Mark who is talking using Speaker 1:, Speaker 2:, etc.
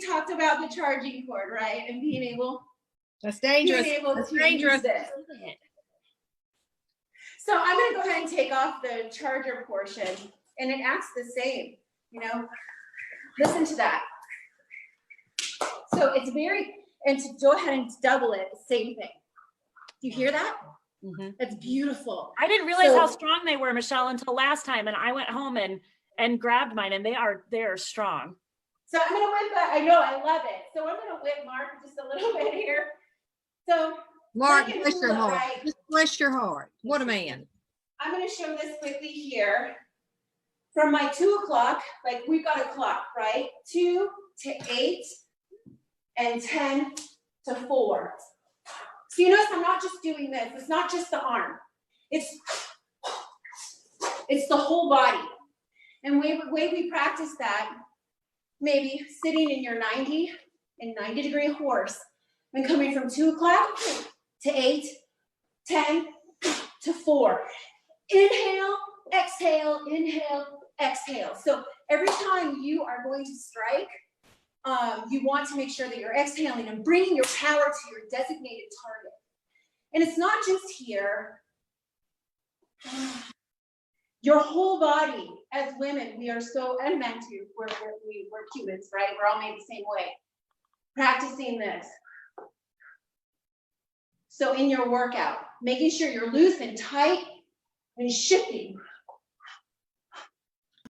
Speaker 1: talked about the charging cord, right? And being able,
Speaker 2: That's dangerous.
Speaker 1: That's dangerous. So I'm going to go ahead and take off the charger portion, and it acts the same, you know. Listen to that. So it's very, and to go ahead and double it, the same thing. Do you hear that? Mm-hmm. It's beautiful.
Speaker 3: I didn't realize how strong they were, Michelle, until last time, and I went home and grabbed mine, and they are strong.
Speaker 1: So I'm going to whip that. I know, I love it. So I'm going to whip Mark just a little bit here. So
Speaker 2: Mark, bless your heart. Right? Just bless your heart. What a man.
Speaker 1: I'm going to show this quickly here. From my 2 o'clock, like we've got a clock, right? 2 to 8 and 10 to 4. So you notice I'm not just doing this. It's not just the arm. It's the whole body. And the way we practice that, maybe sitting in your 90-degree horse, and coming from 2 o'clock to 8, 10 to 4. Inhale, exhale, inhale, exhale. So every time you are going to strike, you want to make sure that you're exhaling and bringing your power to your designated target. And it's not just here. Your whole body, as women, we are so, and men too, we're humans, right? We're all made the same way. Practicing this. So in your workout, making sure you're loose and tight and shifting.